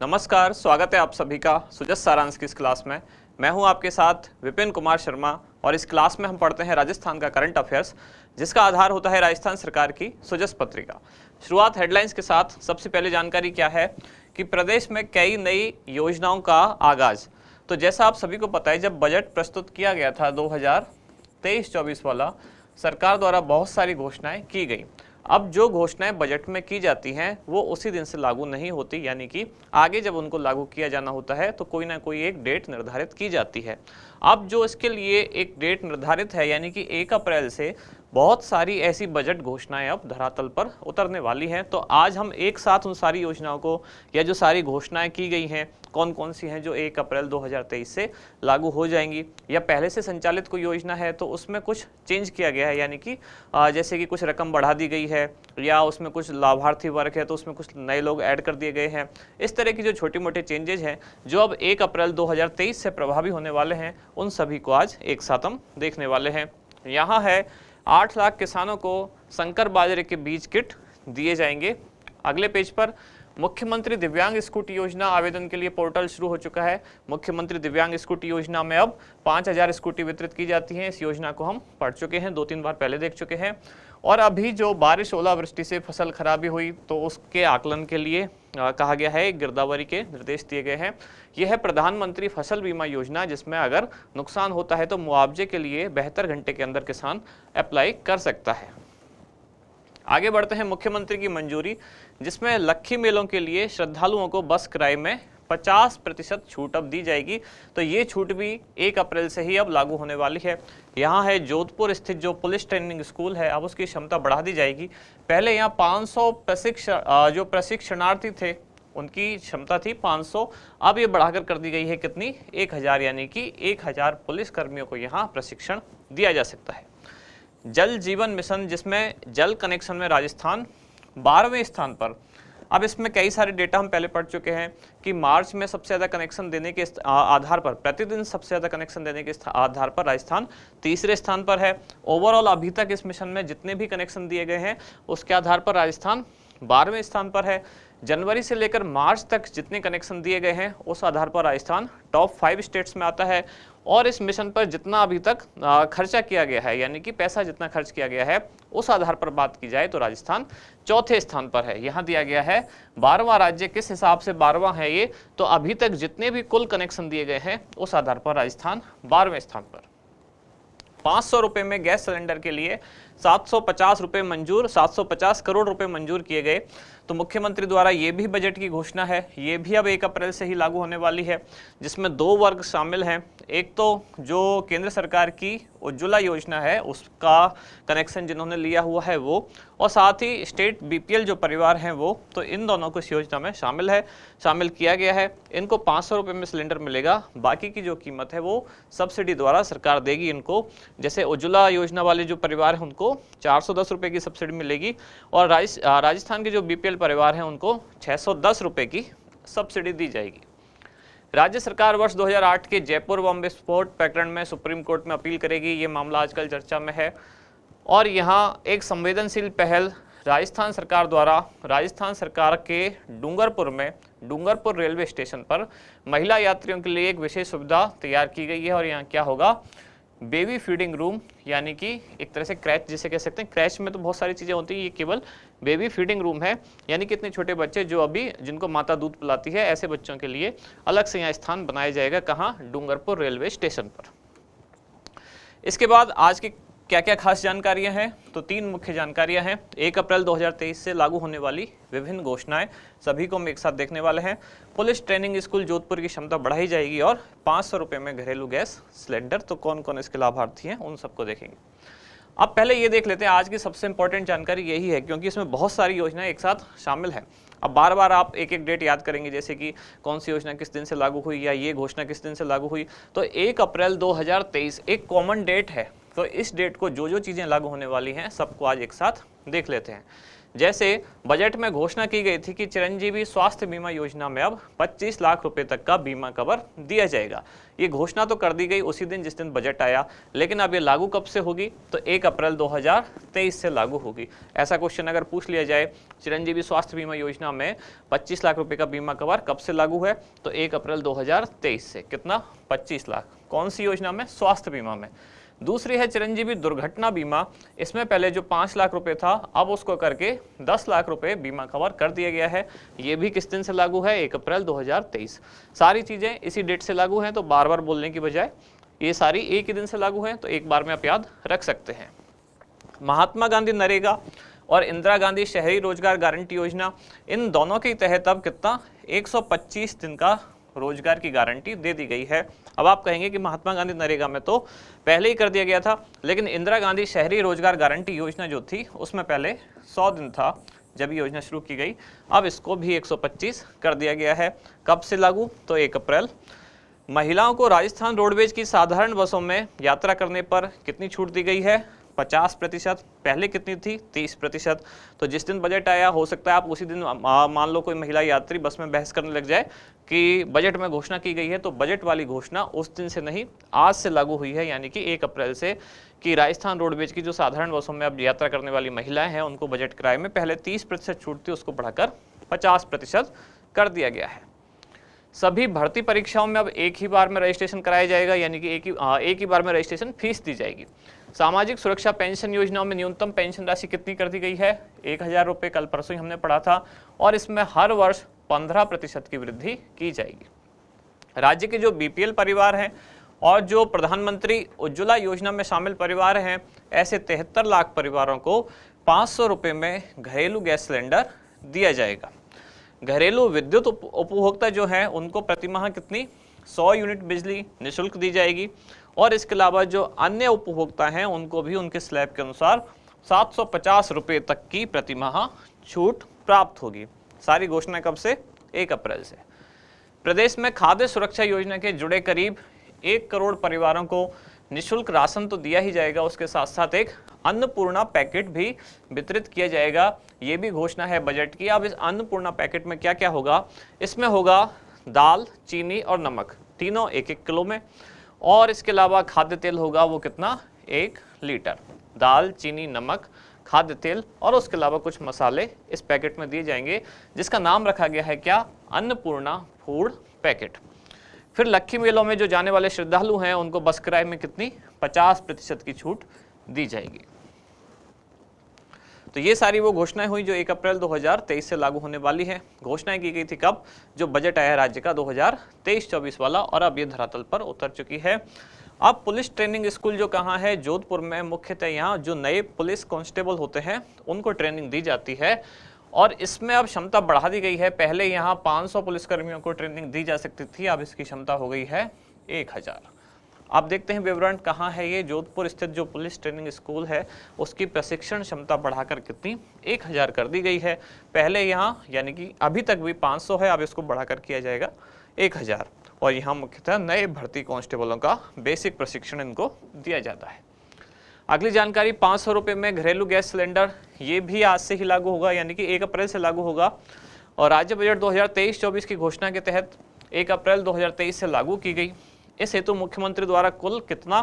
नमस्कार, स्वागत है आप सभी का सुजस सारांश की इस क्लास में। मैं हूं आपके साथ विपिन कुमार शर्मा और इस क्लास में हम पढ़ते हैं राजस्थान का करंट अफेयर्स, जिसका आधार होता है राजस्थान सरकार की सुजस पत्रिका। शुरुआत हेडलाइंस के साथ। सबसे पहले जानकारी क्या है कि प्रदेश में कई नई योजनाओं का आगाज। तो जैसा आप सभी को पता है, जब बजट प्रस्तुत किया गया था 2023-24 वाला, सरकार द्वारा बहुत सारी घोषणाएं की गई। अब जो घोषणाएं बजट में की जाती हैं वो उसी दिन से लागू नहीं होती, यानी कि आगे जब उनको लागू किया जाना होता है तो कोई ना कोई एक डेट निर्धारित की जाती है। अब जो इसके लिए एक डेट निर्धारित है, यानी कि 1 अप्रैल से बहुत सारी ऐसी बजट घोषणाएं अब धरातल पर उतरने वाली हैं। तो आज हम एक साथ उन सारी योजनाओं को, या जो सारी घोषणाएं की गई हैं कौन कौन सी हैं जो 1 अप्रैल 2023 से लागू हो जाएंगी, या पहले से संचालित कोई योजना है तो उसमें कुछ चेंज किया गया है, यानी कि जैसे कि कुछ रकम बढ़ा दी गई है, या उसमें कुछ लाभार्थी वर्ग है तो उसमें कुछ नए लोग ऐड कर दिए गए हैं। इस तरह की जो छोटे मोटे चेंजेज हैं जो अब 1 अप्रैल 2023 से प्रभावी होने वाले हैं, उन सभी को आज एक साथ हम देखने वाले हैं। यहाँ है 8 लाख किसानों को संकर बाजरे के बीज किट दिए जाएंगे। अगले पेज पर मुख्यमंत्री दिव्यांग स्कूटी योजना आवेदन के लिए पोर्टल शुरू हो चुका है। मुख्यमंत्री दिव्यांग स्कूटी योजना में अब 5000 स्कूटी वितरित की जाती हैं। इस योजना को हम पढ़ चुके हैं, 2-3 बार पहले देख चुके हैं। और अभी जो बारिश ओलावृष्टि से फसल खराबी हुई तो उसके आकलन के लिए कहा गया है, गिरदावरी के निर्देश दिए गए हैं। यह है प्रधानमंत्री फसल बीमा योजना, जिसमें अगर नुकसान होता है तो मुआवजे के लिए 72 घंटे के अंदर किसान अप्लाई कर सकता है। आगे बढ़ते हैं। मुख्यमंत्री की मंजूरी, जिसमें लक्खी मेलों के लिए श्रद्धालुओं को बस किराए में 50% छूट अब दी जाएगी। तो ये छूट भी 1 अप्रैल से ही अब लागू होने वाली है। यहाँ है जोधपुर स्थित जो पुलिस ट्रेनिंग स्कूल है, अब उसकी क्षमता बढ़ा दी जाएगी। पहले यहाँ 500 जो प्रशिक्षणार्थी थे उनकी क्षमता थी 500, अब ये बढ़ाकर कर दी गई है कितनी, 1000, यानी कि 1000 पुलिस कर्मियों को यहाँ प्रशिक्षण दिया जा सकता है। जल जीवन मिशन, जिसमें जल कनेक्शन में राजस्थान 12वें स्थान पर। अब इसमें कई सारे डेटा हम पहले पढ़ चुके हैं कि मार्च में सबसे ज़्यादा कनेक्शन देने के आधार पर, प्रतिदिन सबसे ज़्यादा कनेक्शन देने के आधार पर राजस्थान तीसरे स्थान पर है। ओवरऑल अभी तक इस मिशन में जितने भी कनेक्शन दिए गए हैं उसके आधार पर राजस्थान 12वें स्थान पर है। जनवरी से लेकर मार्च तक जितने कनेक्शन दिए गए हैं उस आधार पर राजस्थान टॉप 5 स्टेट्स में आता है। और इस मिशन पर जितना अभी तक खर्चा किया गया है, यानी कि पैसा जितना खर्च किया गया है, उस आधार पर बात की जाए तो राजस्थान 4थे स्थान पर है। यहाँ दिया गया है 12वां राज्य, किस हिसाब से 12वां है ये, तो अभी तक जितने भी कुल कनेक्शन दिए गए हैं उस आधार पर राजस्थान 12वें स्थान पर। 500 रुपये में गैस सिलेंडर के लिए 750 रुपये मंजूर, 750 करोड़ रुपए मंजूर किए गए। तो मुख्यमंत्री द्वारा ये भी बजट की घोषणा है, ये भी अब 1 अप्रैल से ही लागू होने वाली है, जिसमें 2 वर्ग शामिल हैं। एक तो जो केंद्र सरकार की उज्ज्वला योजना है उसका कनेक्शन जिन्होंने लिया हुआ है वो, और साथ ही स्टेट बीपीएल जो परिवार हैं वो, तो इन दोनों को इस योजना में शामिल किया गया है। इनको 500 रुपये में सिलेंडर मिलेगा। बाकी की जो कीमत है वो सब्सिडी द्वारा सरकार देगी इनको। जैसे उज्ज्वला योजना वाले जो परिवार हैं उनको 410 रुपये की सब्सिडी मिलेगी, और राजस्थान के जो बीपीएल परिवार हैं उनको 610 रुपये की सब्सिडी दी जाएगी। राज्य सरकार वर्ष 2008 के जयपुर बम विस्फोट प्रकरण में सुप्रीम कोर्ट में अपील करेगी। ये मामला आजकल चर्चा में है। और यहाँ एक संवेदनशील पहल राजस्थान सरकार द्वारा राजस्थान सरकार के डूंगरपुर रेलवे स्टेशन पर महिला यात्रियों के लिए एक विशेष सुविधा तैयार की गई है। और यहाँ क्या होगा, बेबी फीडिंग रूम, यानी कि एक तरह से क्रैच जिसे कह सकते हैं। क्रैच में तो बहुत सारी चीज़ें होती हैं, ये केवल बेबी फीडिंग रूम है, यानी कि इतने छोटे बच्चे जो अभी जिनको माता दूध पिलाती है, ऐसे बच्चों के लिए अलग से यहाँ स्थान बनाया जाएगा। कहाँ, डूंगरपुर रेलवे स्टेशन पर। इसके बाद आज की क्या क्या खास जानकारियां हैं, तो 3 मुख्य जानकारियां हैं। 1 अप्रैल 2023 से लागू होने वाली विभिन्न घोषणाएं, सभी को हम एक साथ देखने वाले हैं। पुलिस ट्रेनिंग स्कूल जोधपुर की क्षमता बढ़ाई जाएगी, और 500 रुपये में घरेलू गैस सिलेंडर। तो कौन कौन इसके लाभार्थी हैं उन सबको देखेंगे। अब पहले ये देख लेते हैं, आज की सबसे इंपॉर्टेंट जानकारी यही है, क्योंकि इसमें बहुत सारी योजनाएं एक साथ शामिल हैं। अब बार बार आप एक एक डेट याद करेंगे, जैसे कि कौन सी योजना किस दिन से लागू हुई, या ये घोषणा किस दिन से लागू हुई। तो 1 अप्रैल 2023 एक कॉमन डेट है, तो इस डेट को जो चीज़ें लागू होने वाली हैं सबको आज एक साथ देख लेते हैं। जैसे बजट में घोषणा की गई थी कि चिरंजीवी स्वास्थ्य बीमा योजना में अब 25 लाख रुपए तक का बीमा कवर दिया जाएगा। ये घोषणा तो कर दी गई उसी दिन जिस दिन बजट आया, लेकिन अब ये लागू कब से होगी? तो 1 अप्रैल 2023 से लागू होगी। ऐसा क्वेश्चन अगर पूछ लिया जाए, चिरंजीवी स्वास्थ्य बीमा योजना में 25 लाख रुपए का बीमा कवर कब से लागू है? तो 1 अप्रैल 2023 से। कितना? 25 लाख। कौन सी योजना में? स्वास्थ्य बीमा में। दूसरी है चिरंजीवी दुर्घटना बीमा। इसमें पहले जो 5 लाख रुपए था, अब उसको करके 10 लाख रुपए बीमा कवर कर दिया गया है। ये भी किस दिन से लागू है? 1 अप्रैल 2023। सारी चीज़ें इसी डेट से लागू हैं, तो बार बार बोलने की बजाय ये सारी एक ही दिन से लागू हैं, तो एक बार में आप याद रख सकते हैं। महात्मा गांधी नरेगा और इंदिरा गांधी शहरी रोजगार गारंटी योजना, इन दोनों के तहत अब कितना? 125 दिन का रोजगार की गारंटी दे दी गई है। अब आप कहेंगे कि महात्मा गांधी नरेगा में तो पहले ही कर दिया गया था, लेकिन इंदिरा गांधी शहरी रोजगार गारंटी योजना जो थी उसमें पहले 100 दिन था जब ये योजना शुरू की गई। अब इसको भी 125 कर दिया गया है। कब से लागू? तो 1 अप्रैल। महिलाओं को राजस्थान रोडवेज की साधारण बसों में यात्रा करने पर कितनी छूट दी गई है? 50%। पहले कितनी थी? 30%। तो जिस दिन बजट आया, हो सकता है आप उसी दिन मान लो कोई महिला यात्री बस में बहस करने लग जाए कि बजट में घोषणा की गई है, तो बजट वाली घोषणा उस दिन से नहीं, आज से लागू हुई है, यानी कि 1 अप्रैल से, कि राजस्थान रोडवेज की जो साधारण बसों में अब यात्रा करने वाली महिलाएं हैं उनको बजट किराए में पहले 30% छूट थी, उसको बढ़ाकर 50% कर दिया गया है। सभी भर्ती परीक्षाओं में अब एक ही बार में रजिस्ट्रेशन कराया जाएगा, यानी कि एक ही बार में रजिस्ट्रेशन फीस दी जाएगी। सामाजिक सुरक्षा पेंशन योजनाओं में न्यूनतम पेंशन राशि कितनी कर दी गई है? 1000 रुपये। कल परसों ही हमने पढ़ा था। और इसमें हर वर्ष 15% की वृद्धि की जाएगी। राज्य के जो बीपीएल परिवार हैं और जो प्रधानमंत्री उज्ज्वला योजना में शामिल परिवार हैं, ऐसे 73 लाख परिवारों को 500 रुपये में घरेलू गैस सिलेंडर दिया जाएगा। घरेलू विद्युत उपभोक्ता जो हैं उनको प्रतिमाह कितनी? 100 यूनिट बिजली निःशुल्क दी जाएगी। और इसके अलावा जो अन्य उपभोक्ता हैं उनको भी उनके स्लैब के अनुसार 750 रुपये तक की प्रतिमाह छूट प्राप्त होगी। सारी घोषणा कब से? 1 अप्रैल से। प्रदेश में खाद्य सुरक्षा योजना के जुड़े करीब 1 करोड़ परिवारों को निःशुल्क राशन तो दिया ही जाएगा, उसके साथ साथ एक अन्नपूर्णा पैकेट भी वितरित किया जाएगा। ये भी घोषणा है बजट की। अब इस अन्नपूर्णा पैकेट में क्या क्या होगा? इसमें होगा दाल, चीनी और नमक, तीनों 1-1 किलो में। और इसके अलावा खाद्य तेल होगा, वो कितना? 1 लीटर। दाल, चीनी, नमक, खाद्य तेल और उसके अलावा कुछ मसाले इस पैकेट में दिए जाएंगे, जिसका नाम रखा गया है क्या? Annapurna food packet. फिर लक्खी मेलों में जो जाने वाले श्रद्धालु हैं उनको बस किराए में कितनी? 50% की छूट दी जाएगी। तो ये सारी वो घोषणाएं हुई जो 1 अप्रैल 2023 से लागू होने वाली है। घोषणाएं की गई थी कब? जो बजट आया राज्य का 2023-24 वाला, और अब ये धरातल पर उतर चुकी है। अब पुलिस ट्रेनिंग स्कूल जो कहाँ है? जोधपुर में। मुख्यतः यहाँ जो नए पुलिस कांस्टेबल होते हैं उनको ट्रेनिंग दी जाती है, और इसमें अब क्षमता बढ़ा दी गई है। पहले यहाँ 500 पुलिसकर्मियों को ट्रेनिंग दी जा सकती थी, अब इसकी क्षमता हो गई है 1000। आप देखते हैं विवरण कहाँ है ये? जोधपुर स्थित जो पुलिस ट्रेनिंग स्कूल है उसकी प्रशिक्षण क्षमता बढ़ाकर कितनी? 1000 कर दी गई है। पहले यहाँ, यानी कि अभी तक भी 500 है, अब इसको बढ़ाकर किया जाएगा 1000। और यहाँ मुख्यतः नए भर्ती कांस्टेबलों का बेसिक प्रशिक्षण इनको दिया जाता है। अगली जानकारी, 500 रुपये में घरेलू गैस सिलेंडर, ये भी आज से ही लागू होगा, यानी कि 1 अप्रैल से लागू होगा। और राज्य बजट 2023-24 की घोषणा के तहत 1 अप्रैल 2023 से लागू की गई। इस हेतु मुख्यमंत्री द्वारा कुल कितना?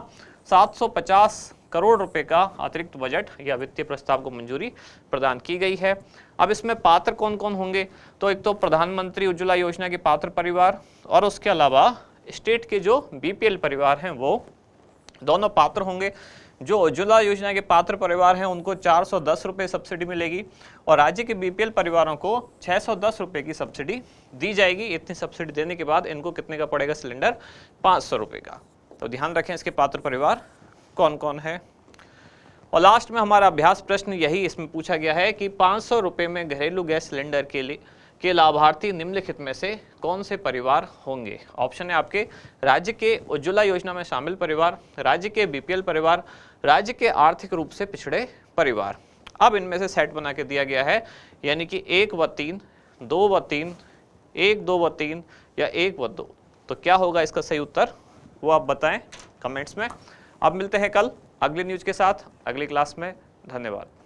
750 करोड़ रुपए का अतिरिक्त बजट या वित्तीय प्रस्ताव को मंजूरी प्रदान की गई है। अब इसमें पात्र कौन कौन होंगे? तो एक तो प्रधानमंत्री उज्ज्वला योजना के पात्र परिवार, और उसके अलावा स्टेट के जो बीपीएल परिवार हैं वो दोनों पात्र होंगे। जो उज्ज्वला योजना के पात्र परिवार हैं उनको 410 रुपये सब्सिडी मिलेगी, और राज्य के बीपीएल परिवारों को 610 रुपये की सब्सिडी दी जाएगी। इतनी सब्सिडी देने के बाद इनको कितने का पड़ेगा सिलेंडर? 500 रुपये का। तो ध्यान रखें इसके पात्र परिवार कौन कौन है। और लास्ट में हमारा अभ्यास प्रश्न यही इसमें पूछा गया है कि 500 रुपये में घरेलू गैस सिलेंडर के लाभार्थी निम्नलिखित में से कौन से परिवार होंगे? ऑप्शन है आपके राज्य के उज्ज्वला योजना में शामिल परिवार, राज्य के बीपीएल परिवार, राज्य के आर्थिक रूप से पिछड़े परिवार। अब इनमें से सेट बना के दिया गया है, यानी कि 1 व 3, 2 व 3, 1, 2 व 3 या 1 व 2। तो क्या होगा इसका सही उत्तर, वो आप बताएं कमेंट्स में। अब मिलते हैं कल अगली न्यूज के साथ अगली क्लास में। धन्यवाद।